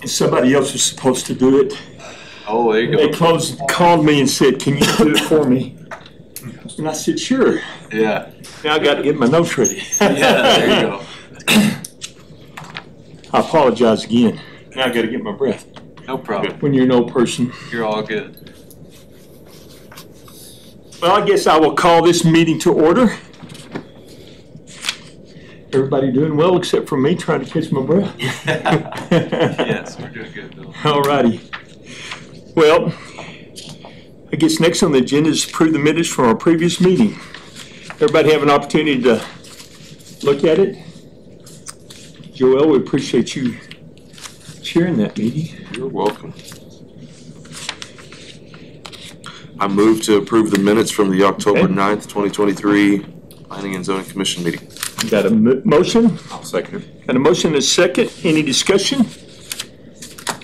and somebody else was supposed to do it. Oh, there you They go. called me and said, "Can you do it for me?" And I said, "Sure." Yeah. Now I got to get my notes ready. Yeah, there you go. I apologize again. Now I got to get my breath. No problem. When you're an old person. You're all good. Well, I guess I will call this meeting to order. Everybody doing well except for me trying to catch my breath. Yes, we're doing good, Bill. All righty. Well, I guess next on the agenda is approve the minutes from our previous meeting. Everybody have an opportunity to look at it? Joel, we appreciate you chairing that meeting. You're welcome. I move to approve the minutes from the October Okay. 9th, 2023 Planning and Zoning Commission meeting. Got a motion? I'll second it. Got a motion and a second. Any discussion?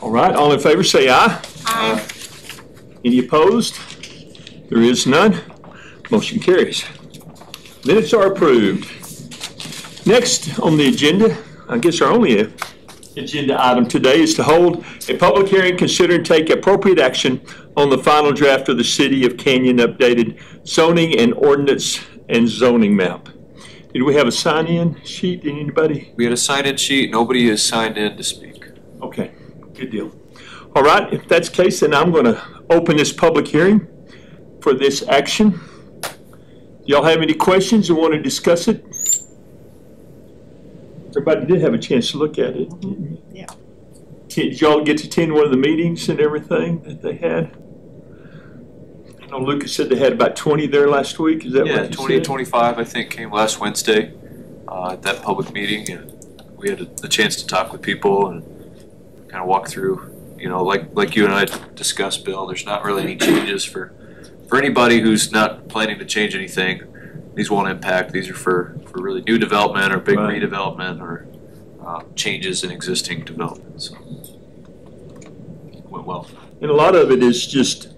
All right, all in favor say aye. Aye. Any opposed? There is none. Motion carries. Minutes are approved. Next on the agenda, I guess our only agenda item today is to hold a public hearing, consider and take appropriate action on the final draft of the City of Canyon updated zoning and ordinance and zoning map. Did we have a sign-in sheet? Did anybody? We had a sign-in sheet. Nobody has signed in to speak. Okay, good deal. All right, if that's the case, then I'm going to open this public hearing for this action. Y'all have any questions or want to discuss it? Everybody did have a chance to look at it. Yeah. Did y'all get to attend one of the meetings and everything that they had? I know Lucas said they had about 20 there last week. Is that Yeah, what you 20 said? 25, I think, came last Wednesday at that public meeting. And we had a chance to talk with people and kind of walk through, you know, like you and I discussed, Bill, there's not really any changes for anybody who's not planning to change anything. These won't impact. These are for really new development or big Right. redevelopment or changes in existing development. So went well. And a lot of it is just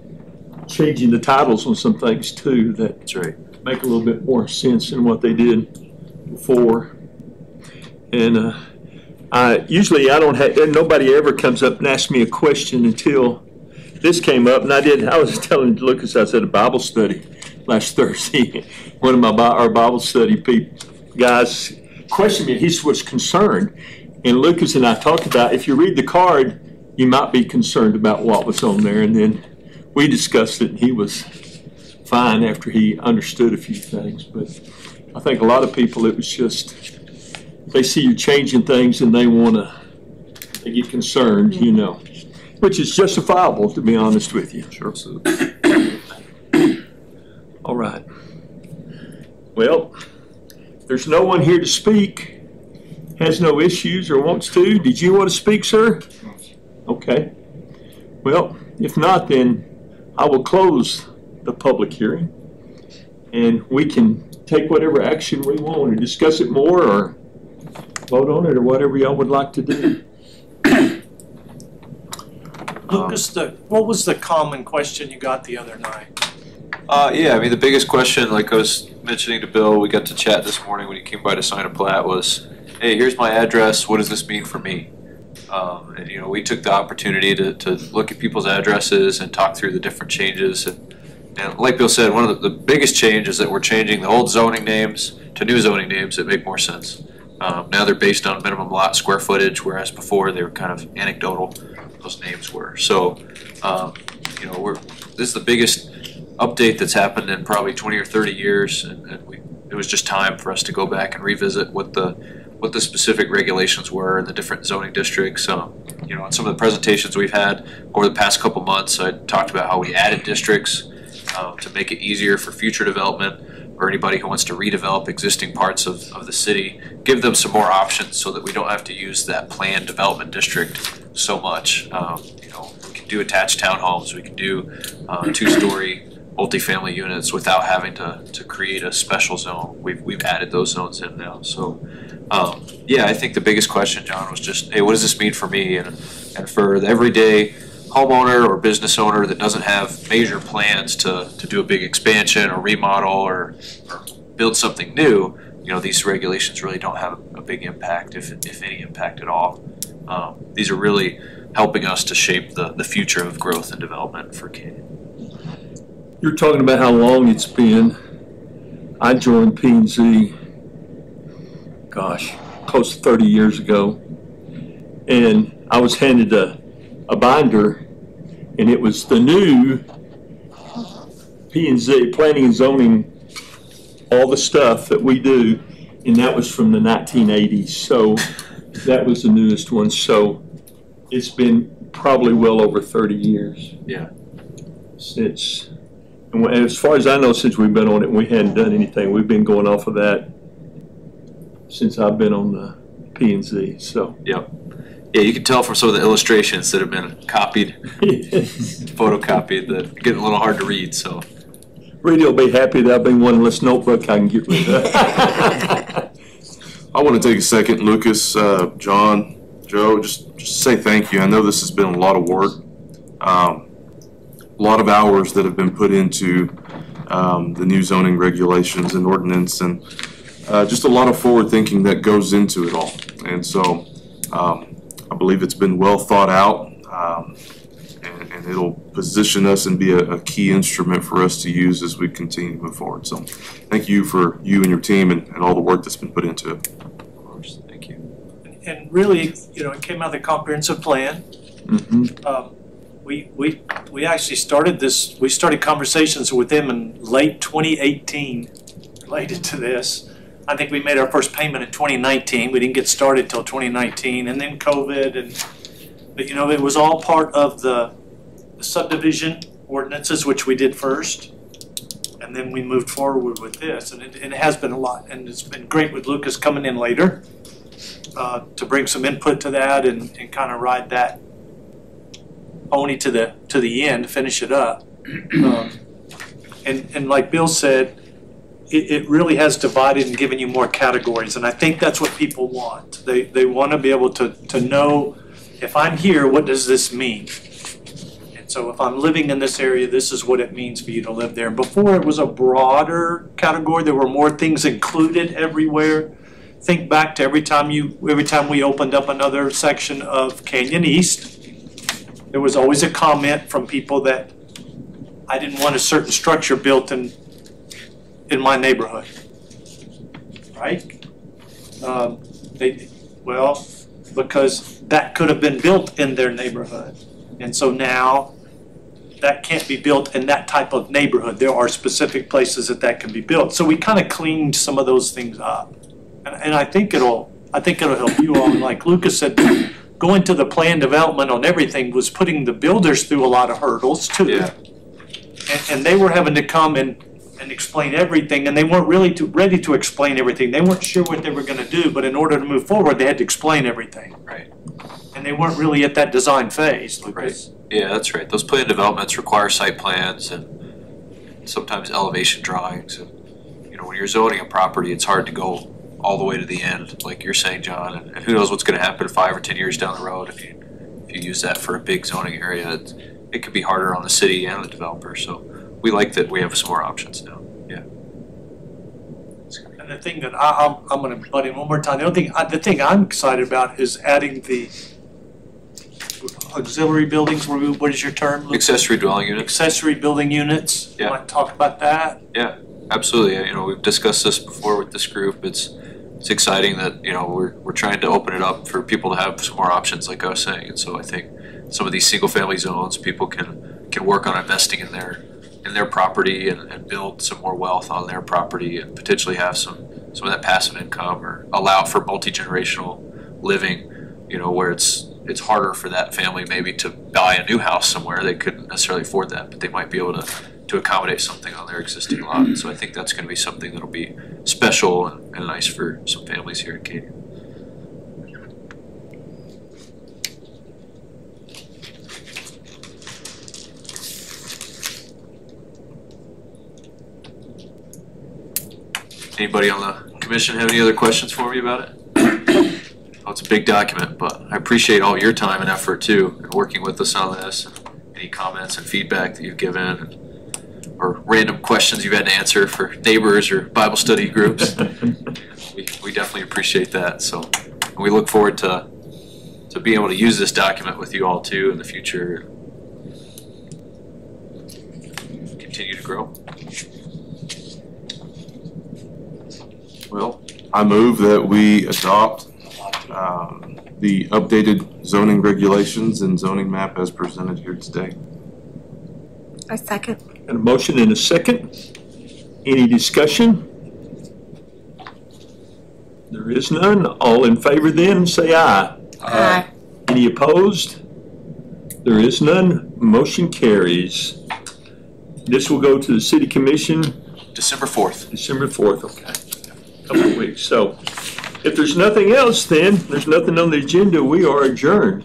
changing the titles on some things too that That's right. make a little bit more sense than what they did before. And usually I don't have, nobody ever comes up and asks me a question until this came up. And I was telling Lucas, I was at a Bible study last Thursday. One of our Bible study guys questioned me. He was concerned. And Lucas and I talked about, if you read the card, you might be concerned about what was on there. And then we discussed it, and he was fine after he understood a few things. But I think a lot of people, it was just, they see you changing things and they get concerned, you know, which is justifiable, to be honest with you. Sure. All right. Well, there's no one here to speak, has no issues or wants to. Did you want to speak, sir? Okay. Well, if not, then I will close the public hearing and we can take whatever action we want or discuss it more or vote on it or whatever y'all would like to do. Lucas, what was the common question you got the other night? Yeah, I mean, the biggest question, like I was mentioning to Bill, we got to chat this morning when he came by to sign a plat was, hey, here's my address, what does this mean for me? And, you know, we took the opportunity to look at people's addresses and talk through the different changes. And like Bill said, one of the biggest changes is that we're changing the old zoning names to new zoning names that make more sense. Now they're based on minimum lot square footage, whereas before they were kind of anecdotal, those names were. So, you know, this is the biggest update that's happened in probably 20 or 30 years, and it was just time for us to go back and revisit what the specific regulations were in the different zoning districts. You know, in some of the presentations we've had over the past couple months, I talked about how we added districts to make it easier for future development or anybody who wants to redevelop existing parts of the city, give them some more options so that we don't have to use that planned development district so much. You know, we can do attached townhomes, we can do two-story multifamily units without having to create a special zone. We've added those zones in now. So yeah, I think the biggest question, John, was just, hey, what does this mean for me? And for the everyday homeowner or business owner that doesn't have major plans to do a big expansion or remodel or build something new, you know, these regulations really don't have a big impact, if any impact at all. These are really helping us to shape the future of growth and development for Canyon. You're talking about how long it's been. I joined P&Z, gosh, close to 30 years ago. And I was handed a binder, and it was the new P&Z, planning and zoning, all the stuff that we do, and that was from the 1980s. So that was the newest one. So it's been probably well over 30 years. Yeah. Since, and as far as I know, since we've been on it, we hadn't done anything. We've been going off of that since I've been on the P&Z. So. Yep. Yeah, you can tell from some of the illustrations that have been copied, photocopied, that are getting a little hard to read. So. Brady will be happy that I've been one less notebook I can get rid of. I want to take a second, Lucas, John, Joe, just say thank you. I know this has been a lot of work, a lot of hours that have been put into the new zoning regulations and ordinance, and just a lot of forward thinking that goes into it all. And so I believe it's been well thought out, and it'll position us and be a key instrument for us to use as we continue to move forward. So thank you for you and your team and all the work that's been put into it. Of course, thank you. And really, you know, it came out of the comprehensive plan. Mm-hmm. We actually started this, we started conversations with them in late 2018 related to this. I think we made our first payment in 2019. We didn't get started till 2019, and then COVID, but you know, it was all part of the subdivision ordinances, which we did first, and then we moved forward with this, and it has been a lot, and it's been great with Lucas coming in later to bring some input to that and kind of ride that pony to the end, finish it up. And like Bill said, it really has divided and given you more categories, and I think that's what people want. They want to be able to know, if I'm here, what does this mean? And so if I'm living in this area, this is what it means for you to live there. Before, it was a broader category. There were more things included everywhere. Think back to every time we opened up another section of Canyon East, there was always a comment from people that I didn't want a certain structure built in my neighborhood, right? Because that could have been built in their neighborhood. And so now that can't be built in that type of neighborhood. There are specific places that can be built. So we kind of cleaned some of those things up. And I think it'll help you all. Like Lucas said, going to the plan development on everything was putting the builders through a lot of hurdles too. Yeah. And they were having to come and explain everything, and they weren't really ready to explain everything. They weren't sure what they were going to do, but in order to move forward, they had to explain everything. Right. And they weren't really at that design phase, Lucas. Right. Yeah, that's right. Those plan developments require site plans and sometimes elevation drawings. And you know, when you're zoning a property, it's hard to go all the way to the end, like you're saying, John. And who knows what's going to happen 5 or 10 years down the road if you use that for a big zoning area. It could be harder on the city and the developer. So we like that we have some more options now. Yeah. And the thing that I'm going to butt in one more time. The thing I'm excited about is adding the auxiliary buildings. What is your term, Luke? Accessory dwelling units. Accessory building units. Yeah. You want to talk about that? Yeah, absolutely. You know, we've discussed this before with this group. It's exciting that, you know, we're trying to open it up for people to have some more options, like I was saying. And so I think some of these single family zones, people can work on investing in their property and build some more wealth on their property and potentially have some of that passive income, or allow for multi-generational living, you know, where it's harder for that family maybe to buy a new house somewhere. They couldn't necessarily afford that, but they might be able to accommodate something on their existing lot. And so I think that's going to be something that'll be special and nice for some families here in Canyon. Anybody on the commission have any other questions for me about it? Oh, it's a big document, but I appreciate all your time and effort too, and working with us on this. Any comments and feedback that you've given, or random questions you've had to answer for neighbors or Bible study groups. We definitely appreciate that. So we look forward to to be able to use this document with you all too in the future. Continue to grow. Well, I move that we adopt the updated zoning regulations and zoning map as presented here today. I second. Got a motion and a second. Any discussion? There is none. All in favor then, say aye. Aye. Any opposed? There is none. Motion carries. This will go to the City Commission December 4th. December 4th, okay. Couple of weeks. So if there's nothing else then, there's nothing on the agenda, we are adjourned.